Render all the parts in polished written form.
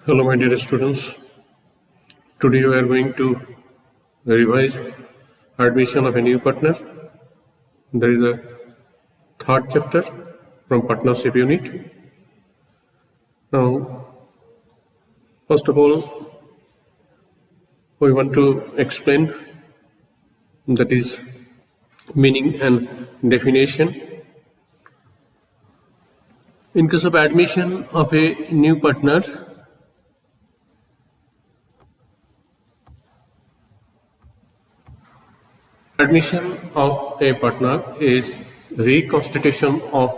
Hello, my dear students. Today we are going to revise admission of a new partner. There is a third chapter from partnership unit. Now, first of all, we want to explain, that is, meaning and definition. In case of admission of a new partner, admission of a partner is reconstitution of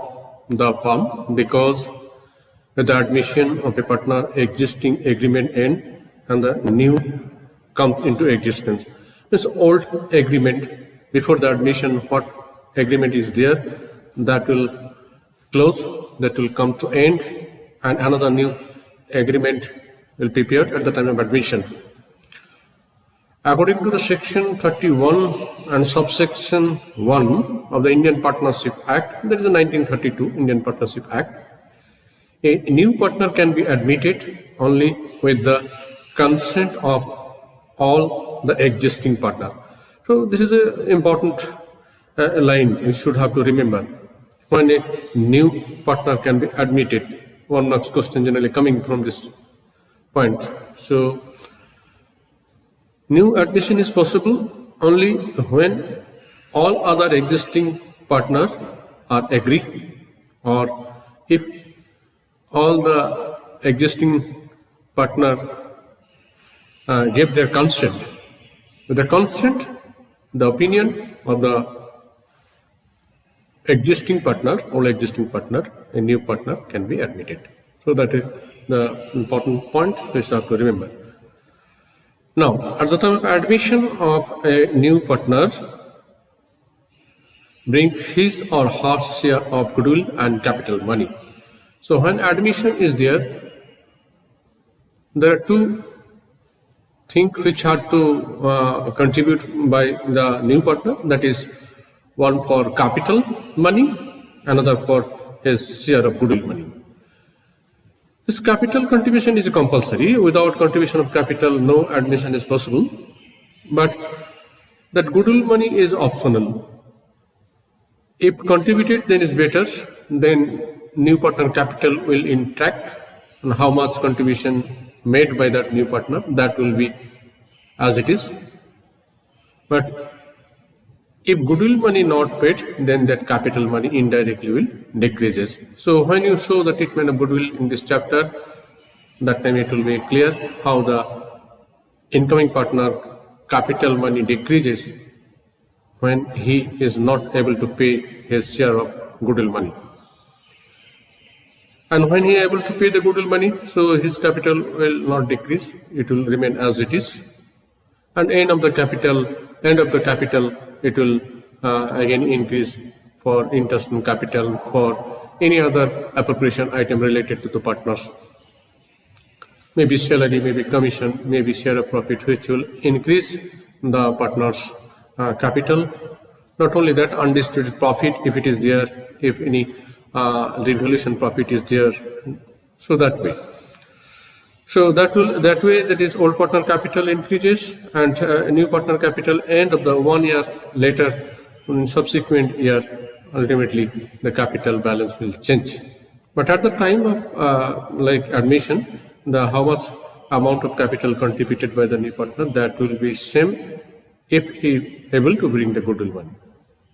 the firm, because with the admission of a partner, existing agreement ends and the new comes into existence. This old agreement, before the admission, what agreement is there, that will close, that will come to end, and another new agreement will be prepared at the time of admission. According to the section 31 and subsection 1 of the Indian Partnership Act, that is the 1932 Indian Partnership Act, a new partner can be admitted only with the consent of all the existing partner. So this is an important line you should have to remember. When a new partner can be admitted, one marks question generally coming from this point. So new admission is possible only when all other existing partners are agree, or if all the existing partner give their consent. With the consent, the opinion of the existing partner, all existing partner, a new partner can be admitted. So that is the important point we have to remember. Now, at the time of admission of a new partner, bring his or her share of goodwill and capital money. So when admission is there are two things which are to contribute by the new partner, that is, one for capital money, another for his share of goodwill money. This capital contribution is compulsory. Without contribution of capital, no admission is possible. But that goodwill money is optional. If contributed, then is better. Then new partner capital will interact, and how much contribution made by that new partner, that will be as it is. But if goodwill money not paid, then that capital money indirectly will decreases. So when you show the treatment of goodwill in this chapter, that time it will be clear how the incoming partner capital money decreases when he is not able to pay his share of goodwill money. And when he is able to pay the goodwill money, so his capital will not decrease, it will remain as it is. And end of the capital, it will again increase for interest on capital, for any other appropriation item related to the partners. Maybe salary, maybe commission, maybe share of profit, which will increase the partners' capital. Not only that, undistributed profit, if it is there, if any revaluation profit is there, so that way. So that way, that is, old partner capital increases, and new partner capital end of the 1 year later, in subsequent year, ultimately the capital balance will change. But at the time of admission, the how much amount of capital contributed by the new partner, that will be same if he able to bring the goodwill money.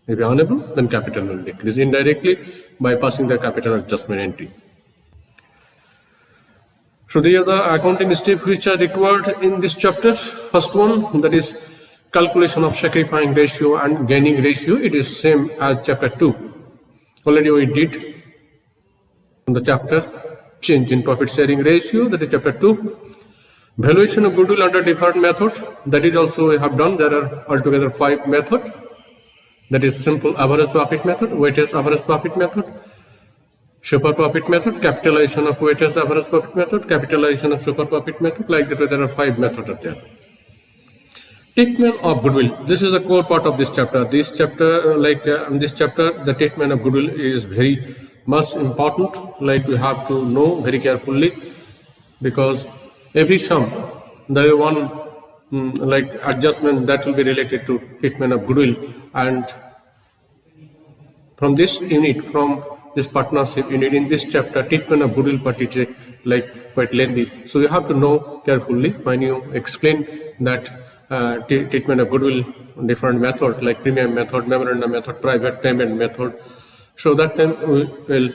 If unable, then capital will decrease indirectly by passing the capital adjustment entry. So these are the accounting steps which are required in this chapter. First one, that is calculation of sacrificing ratio and gaining ratio. It is same as chapter 2. Already we did in the chapter change in profit sharing ratio, that is chapter 2. Valuation of goodwill under different method, that is also we have done. There are altogether 5 methods. That is simple average profit method, weighted average profit method, super profit method, capitalization of weighted average profit method, capitalization of super profit method. Like that, there are 5 methods there. Treatment of goodwill. This is the core part of this chapter. This chapter, the treatment of goodwill is very much important. Like we have to know very carefully, because every sum there is one like adjustment that will be related to treatment of goodwill, and from this unit, from this partnership unit in this chapter, treatment of goodwill part is like quite lengthy, so you have to know carefully when you explain that treatment of goodwill, different method like premium method, memorandum method, private payment method. So that time we will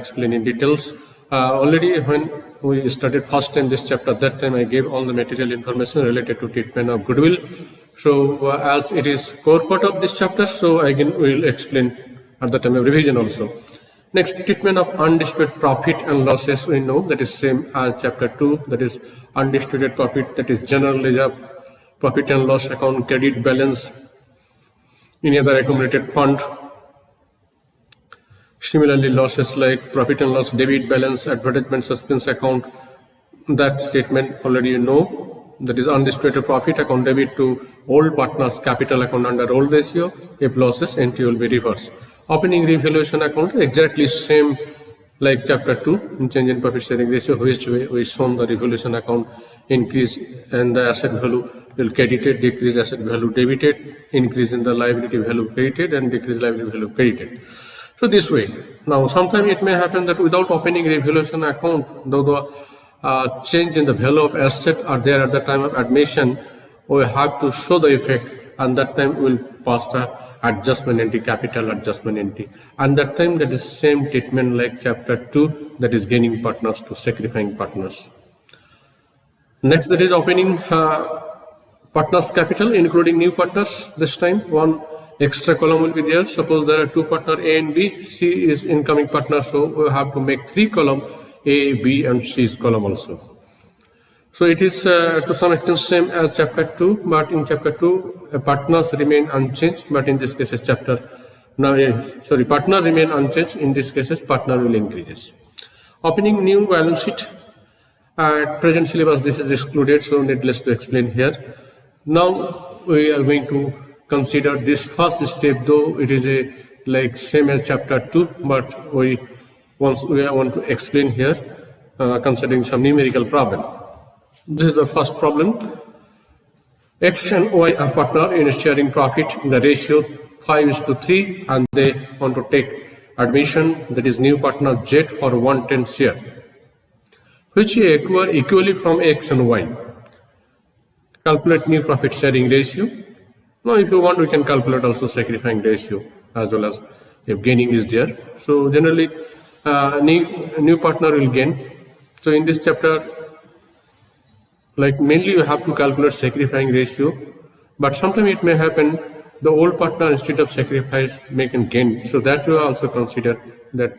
explain in details. Already when we started first time this chapter, that time I gave all the material information related to treatment of goodwill. So as it is core part of this chapter, so again we will explain at the time of revision also. Next, treatment of undistributed profit and losses, we know that is same as chapter 2, that is undistributed profit, that is general ledger, profit and loss account, credit balance, any other accumulated fund. Similarly, losses like profit and loss, debit balance, advertisement suspense account, that statement already you know, that is undistributed profit account debit to old partners capital account under old ratio. If losses, entry will be reversed. Opening revaluation account, exactly same like chapter 2 in change in profit sharing ratio, which we shown the revaluation account increase and the asset value will credited, decrease asset value debited, increase in the liability value credited, and decrease liability value credited. So this way. Now sometimes it may happen that without opening revaluation account, though the change in the value of asset are there at the time of admission, we have to show the effect, and that time we will pass the adjustment entry, capital adjustment entry, and that time that is same treatment like chapter 2, that is gaining partners to sacrificing partners. Next, that is opening partners capital including new partners. This time one extra column will be there. Suppose there are two partners A and B, C is incoming partner, so we have to make 3 column, A, B and C is column also. So it is to some extent same as chapter 2, but in chapter 2 partners remain unchanged, but in this case chapter partner remain unchanged, in this case partner will increases. Opening new balance sheet, at present syllabus this is excluded, so needless to explain here. Now we are going to consider this first step, though it is a like same as chapter 2, but we want to explain here considering some numerical problem. This is the first problem. X and Y are partner in sharing profit in the ratio 5:3, and they want to take admission, that is new partner Z for 110 share, which acquire equally from X and Y. Calculate new profit sharing ratio. Now if you want, we can calculate also sacrificing ratio as well as if gaining is there. So generally new partner will gain. So in this chapter, like mainly you have to calculate sacrificing ratio, but sometimes it may happen the old partner instead of sacrifice make and gain. So that you also consider that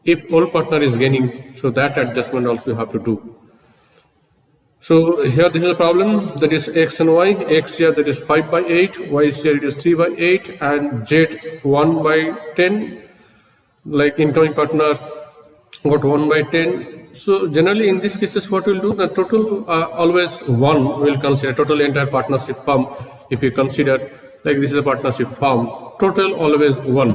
if old partner is gaining, so that adjustment also you have to do. So here this is a problem, that is X and Y. X here that is 5/8, Y here it is 3/8, and Z 1/10. Like incoming partner got 1/10. So generally in these cases what we'll do, the total always 1 will consider, total entire partnership firm. If you consider like this is a partnership firm, total always 1.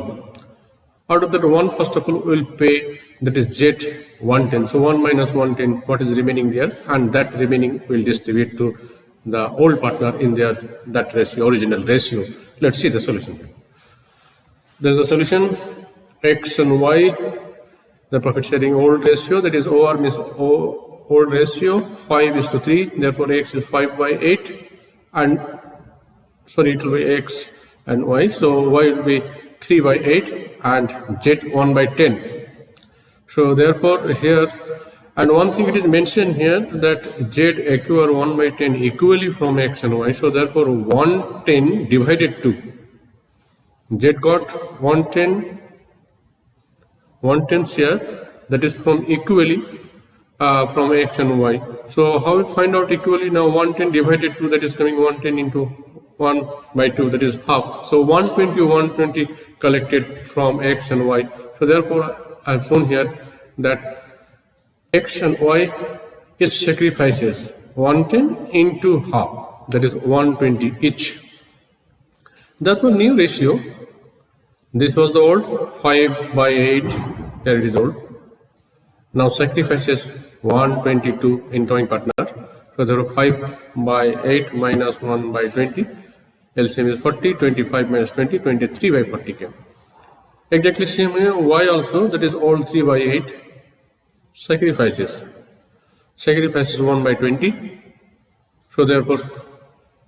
Out of that 1, first of all we'll pay, that is Z 110. So 1 minus 110, what is remaining there, and that remaining will distribute to the old partner in their that ratio, original ratio. Let's see the solution. There is a solution. X and Y, the profit sharing old ratio, that is OR means old ratio 5:3, therefore X is 5/8, and sorry it will be X and Y, so Y will be 3/8 and Z 1/10. So therefore here, and one thing it is mentioned here that Z acquire 1/10 equally from X and Y, so therefore 110 divided 2. Z got 110 share, that is from equally from X and Y. So how we find out equally? Now 110 divided 2, that is coming 110 into 1/2, that is half. So 120 collected from X and Y. So therefore I have shown here that X and Y each sacrifices 110 into half, that is 120 each. That was new ratio. This was the old 5/8, here it is old. Now sacrifices 122 incoming partner. So therefore 5 by 8 minus 1 by 20. LCM is 40, 25 minus 20, 23 by 40 came. Exactly same way, y also, that is all 3 by 8 sacrifices. Sacrifices 1 by 20. So therefore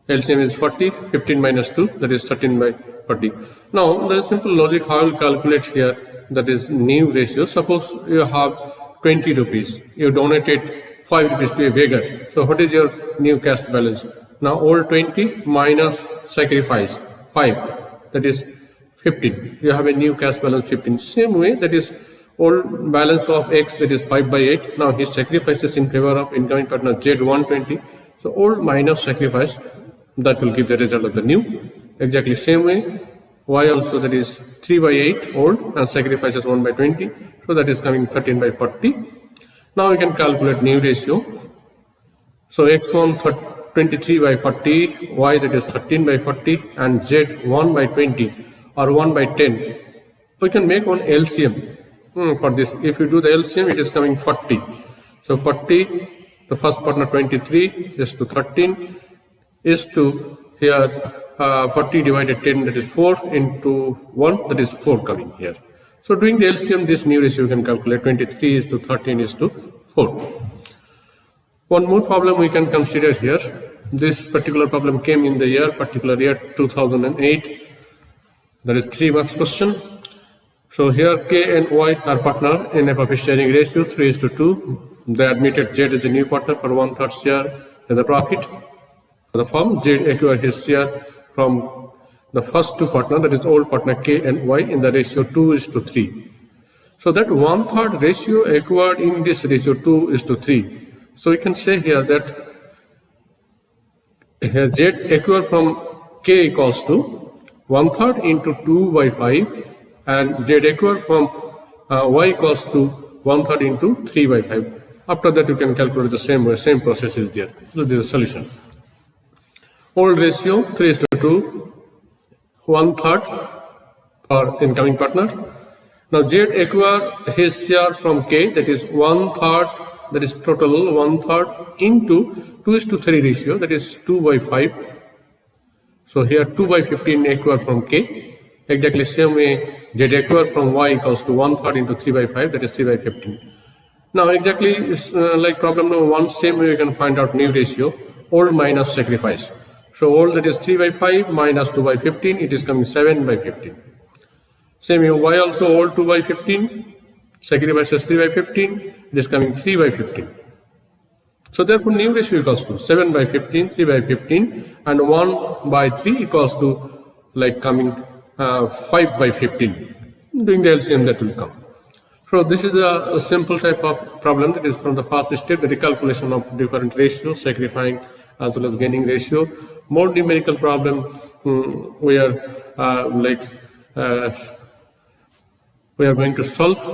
LCM is 40, 15 minus 2, that is 13 by 40. Now there is simple logic how you calculate here, that is new ratio. Suppose you have 20 rupees, you donated 5 rupees to a beggar. So what is your new cash balance? Now all 20 minus sacrifice 5, that is 15. You have a new cash balance 15. Same way, that is all balance of X, that is 5 by 8. Now his sacrifices in favor of incoming partner Z 120. So all minus sacrifice, that will give the result of the new. Exactly same way, Y also, that is 3 by 8 old and sacrifices 1 by 20. So that is coming 13 by 40. Now we can calculate new ratio. So X1 23 by 40, Y that is 13 by 40 and Z 1 by 20 or 1 by 10. We can make one LCM for this. If you do the LCM, it is coming 40. So 40, the first partner 23 is to 13 is to here 40 divided 10, that is 4 into 1, that is 4 coming here. So doing the LCM, this new ratio you can calculate 23 is to 13 is to 4. One more problem we can consider here. This particular problem came in the particular year 2008. There is 3 marks question. So here K and Y are partner in a profit sharing ratio 3:2. They admitted Z as a new partner for 1/3 share as a profit. The firm Z acquired his share from the first 2 partners, that is old partner K and Y, in the ratio 2:3. So that 1/3 ratio acquired in this ratio 2:3. So we can say here that here Z acquired from K equals to 1/3 into 2 by 5 and Z acquired from Y equals to 1/3 into 3 by 5. After that you can calculate the same way, same process is there. So this is a solution. Old ratio 3:2, 1/3 for incoming partner. Now Z acquire his share from K, that is 1/3, that is total 1/3 into 2:3 ratio, that is 2 by 5. So here 2 by 15 acquire from K. Exactly same way Z acquire from Y equals to 1/3 into 3 by 5, that is 3 by 15. Now exactly like problem number 1, same way you can find out new ratio, old minus sacrifice. So old, that is 3 by 5 minus 2 by 15, it is coming 7 by 15. Same way Y also, old 2 by 15, sacrifices 3 by 15, it is coming 3 by 15. So therefore new ratio equals to 7 by 15, 3 by 15 and 1 by 3 equals to like coming 5 by 15. Doing the LCM, that will come. So this is a simple type of problem, that is from the first step, the calculation of different ratios, sacrificing as well as gaining ratio. More numerical problem we are we are going to solve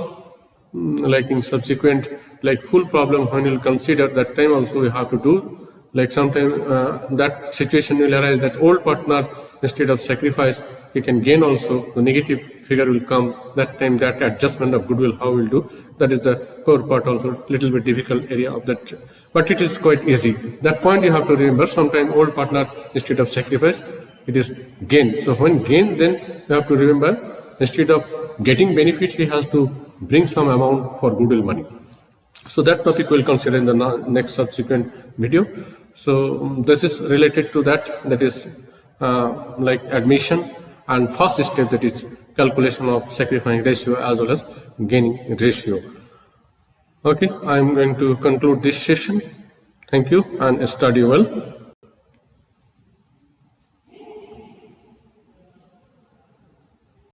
like in subsequent like full problem. When you'll consider that time also we have to do like sometime that situation will arise that old partner instead of sacrifice he can gain also, the negative figure will come. That time that adjustment of goodwill how we'll do, that is the core part, also little bit difficult area of that, but it is quite easy. That point you have to remember, sometime old partner instead of sacrifice it is gain. So when gain, then you have to remember instead of getting benefit he has to bring some amount for goodwill money. So that topic we'll consider in the next subsequent video. So this is related to that, that is like admission and first step, that is calculation of sacrificing ratio as well as gaining ratio. Okay, I am going to conclude this session. Thank you and study well.